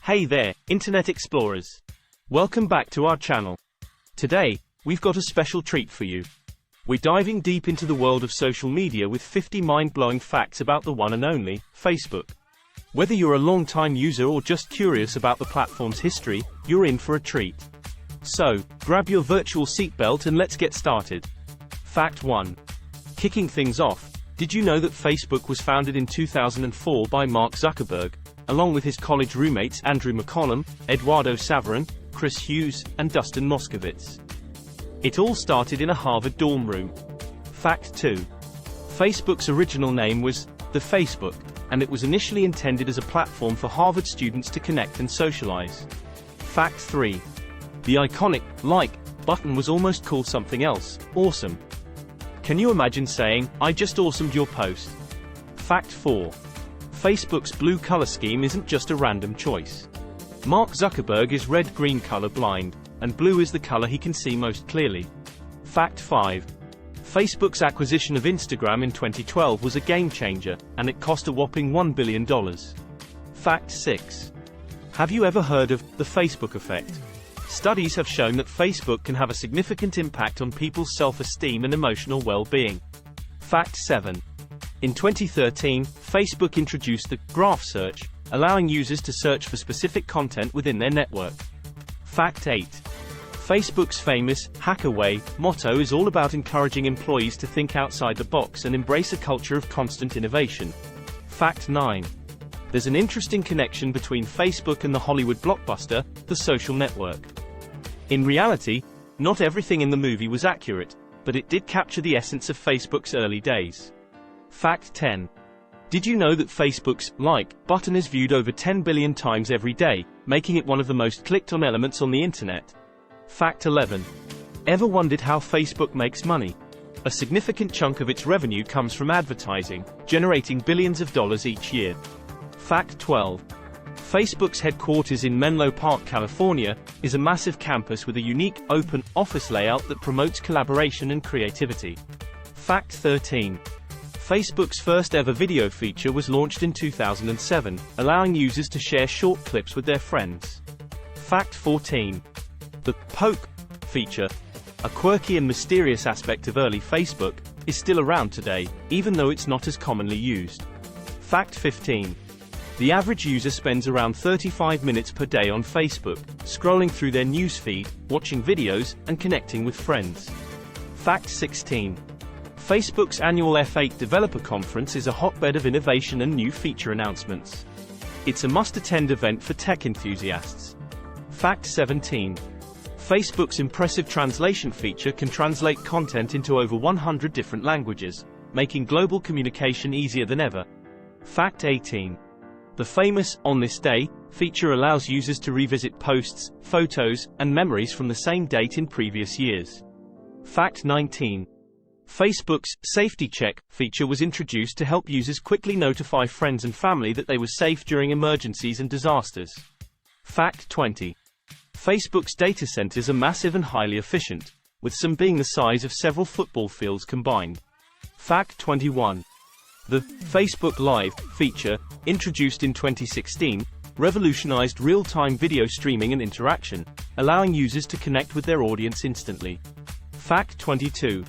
Hey there, Internet Explorers. Welcome back to our channel. Today, we've got a special treat for you. We're diving deep into the world of social media with 50 mind-blowing facts about the one and only Facebook. Whether you're a long-time user or just curious about the platform's history, you're in for a treat. So, grab your virtual seatbelt and let's get started. Fact 1. Kicking things off, did you know that Facebook was founded in 2004 by Mark Zuckerberg, along with his college roommates Andrew McCollum, Eduardo Saverin, Chris Hughes, and Dustin Moskovitz? It all started in a Harvard dorm room. Fact 2. Facebook's original name was The Facebook, and it was initially intended as a platform for Harvard students to connect and socialize. Fact 3. The iconic like button was almost called something else, awesome. Can you imagine saying, "I just awesomed your post"? Fact 4. Facebook's blue color scheme isn't just a random choice. Mark Zuckerberg is red-green color blind, and blue is the color he can see most clearly. Fact 5. Facebook's acquisition of Instagram in 2012 was a game-changer, and it cost a whopping $1 billion. Fact 6. Have you ever heard of the Facebook effect? Studies have shown that Facebook can have a significant impact on people's self-esteem and emotional well-being. Fact 7. In 2013, Facebook introduced the Graph Search, allowing users to search for specific content within their network. Fact 8. Facebook's famous Hack Away motto is all about encouraging employees to think outside the box and embrace a culture of constant innovation. Fact 9. There's an interesting connection between Facebook and the Hollywood blockbuster, The Social Network. In reality, not everything in the movie was accurate, but it did capture the essence of Facebook's early days. Fact 10. Did you know that Facebook's like button is viewed over 10 billion times every day, making it one of the most clicked-on elements on the internet? Fact 11. Ever wondered how Facebook makes money? A significant chunk of its revenue comes from advertising, generating billions of dollars each year. Fact 12. Facebook's headquarters in Menlo Park, California, is a massive campus with a unique, open, office layout that promotes collaboration and creativity. Fact 13. Facebook's first ever video feature was launched in 2007, allowing users to share short clips with their friends. Fact 14. The Poke feature, a quirky and mysterious aspect of early Facebook, is still around today, even though it's not as commonly used. Fact 15. The average user spends around 35 minutes per day on Facebook, scrolling through their newsfeed, watching videos, and connecting with friends. Fact 16. Facebook's annual F8 Developer Conference is a hotbed of innovation and new feature announcements. It's a must-attend event for tech enthusiasts. Fact 17. Facebook's impressive translation feature can translate content into over 100 different languages, making global communication easier than ever. Fact 18. The famous On This Day feature allows users to revisit posts, photos, and memories from the same date in previous years. Fact 19. Facebook's Safety Check feature was introduced to help users quickly notify friends and family that they were safe during emergencies and disasters. Fact 20. Facebook's data centers are massive and highly efficient, with some being the size of several football fields combined. Fact 21. The Facebook Live feature, introduced in 2016, revolutionized real-time video streaming and interaction, allowing users to connect with their audience instantly. Fact 22.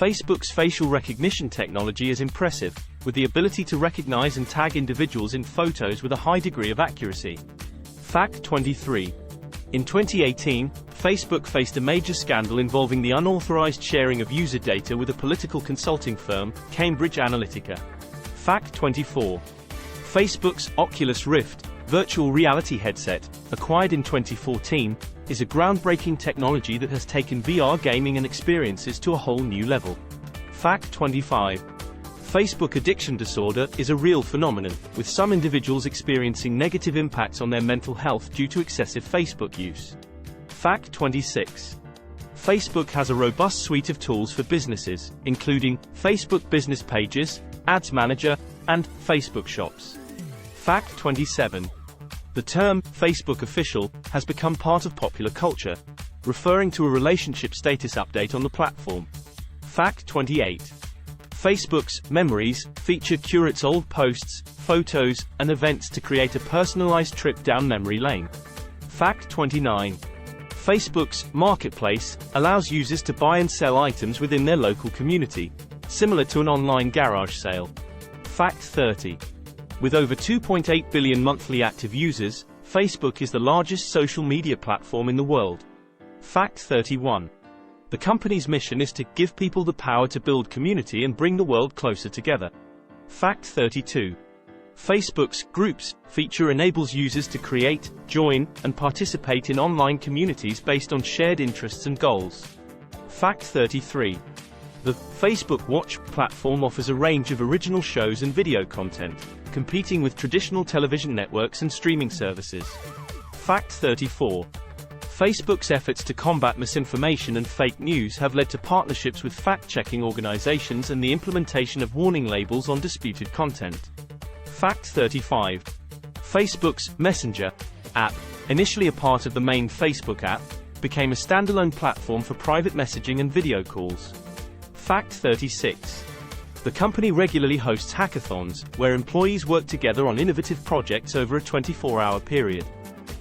Facebook's facial recognition technology is impressive, with the ability to recognize and tag individuals in photos with a high degree of accuracy. Fact 23. In 2018, Facebook faced a major scandal involving the unauthorized sharing of user data with a political consulting firm, Cambridge Analytica. Fact 24. Facebook's Oculus Rift virtual reality headset, acquired in 2014, is a groundbreaking technology that has taken VR gaming and experiences to a whole new level. Fact 25. Facebook addiction disorder is a real phenomenon, with some individuals experiencing negative impacts on their mental health due to excessive Facebook use. Fact 26. Facebook has a robust suite of tools for businesses, including Facebook Business Pages, Ads Manager, and Facebook Shops. Fact 27. The term Facebook Official has become part of popular culture, referring to a relationship status update on the platform. Fact 28. Facebook's Memories feature curates old posts, photos, and events to create a personalized trip down memory lane. Fact 29. Facebook's Marketplace allows users to buy and sell items within their local community, similar to an online garage sale. Fact 30. With over 2.8 billion monthly active users, Facebook is the largest social media platform in the world. Fact 31. The company's mission is to give people the power to build community and bring the world closer together. Fact 32. Facebook's Groups feature enables users to create, join, and participate in online communities based on shared interests and goals. Fact 33. The Facebook Watch platform offers a range of original shows and video content, competing with traditional television networks and streaming services. Fact 34. Facebook's efforts to combat misinformation and fake news have led to partnerships with fact-checking organizations and the implementation of warning labels on disputed content. Fact 35. Facebook's Messenger app, initially a part of the main Facebook app, became a standalone platform for private messaging and video calls. Fact 36. The company regularly hosts hackathons, where employees work together on innovative projects over a 24-hour period.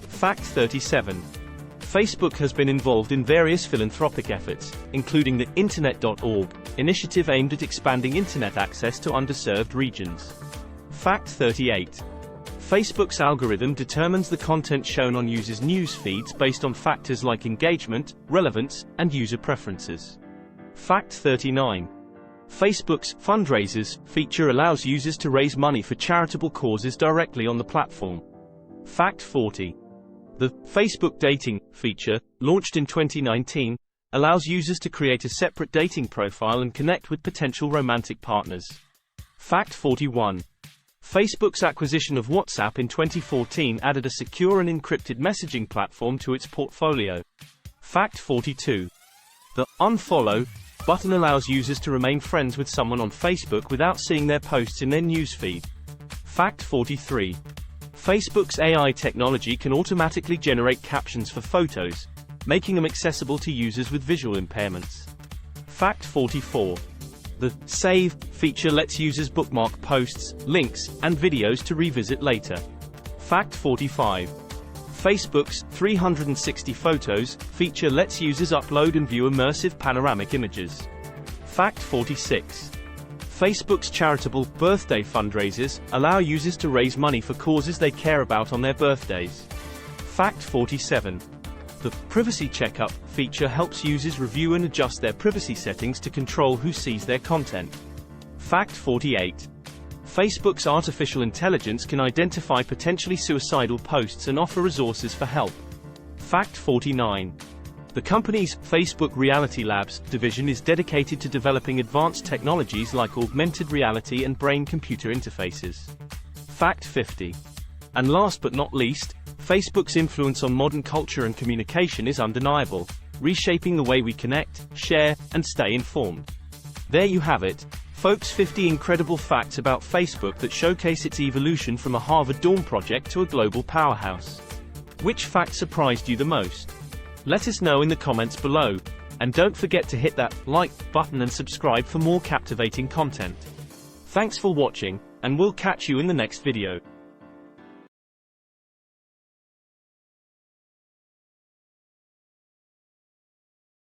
Fact 37. Facebook has been involved in various philanthropic efforts, including the Internet.org initiative aimed at expanding internet access to underserved regions. Fact 38. Facebook's algorithm determines the content shown on users' news feeds based on factors like engagement, relevance, and user preferences. Fact 39. Facebook's Fundraisers feature allows users to raise money for charitable causes directly on the platform. Fact 40. The Facebook Dating feature, launched in 2019, allows users to create a separate dating profile and connect with potential romantic partners. Fact 41. Facebook's acquisition of WhatsApp in 2014 added a secure and encrypted messaging platform to its portfolio. Fact 42. The Unfollow button allows users to remain friends with someone on Facebook without seeing their posts in their newsfeed. Fact 43. Facebook's AI technology can automatically generate captions for photos, making them accessible to users with visual impairments. Fact 44. The Save feature lets users bookmark posts, links, and videos to revisit later. Fact 45. Facebook's 360 Photos feature lets users upload and view immersive panoramic images. Fact 46. Facebook's charitable birthday fundraisers allow users to raise money for causes they care about on their birthdays. Fact 47. The Privacy Checkup feature helps users review and adjust their privacy settings to control who sees their content. Fact 48. Facebook's artificial intelligence can identify potentially suicidal posts and offer resources for help. Fact 49. The company's Facebook Reality Labs division is dedicated to developing advanced technologies like augmented reality and brain-computer interfaces. Fact 50. And last but not least, Facebook's influence on modern culture and communication is undeniable, reshaping the way we connect, share, and stay informed. There you have it, folks, 50 incredible facts about Facebook that showcase its evolution from a Harvard dorm project to a global powerhouse. Which fact surprised you the most? Let us know in the comments below, and don't forget to hit that like button and subscribe for more captivating content. Thanks for watching, and we'll catch you in the next video.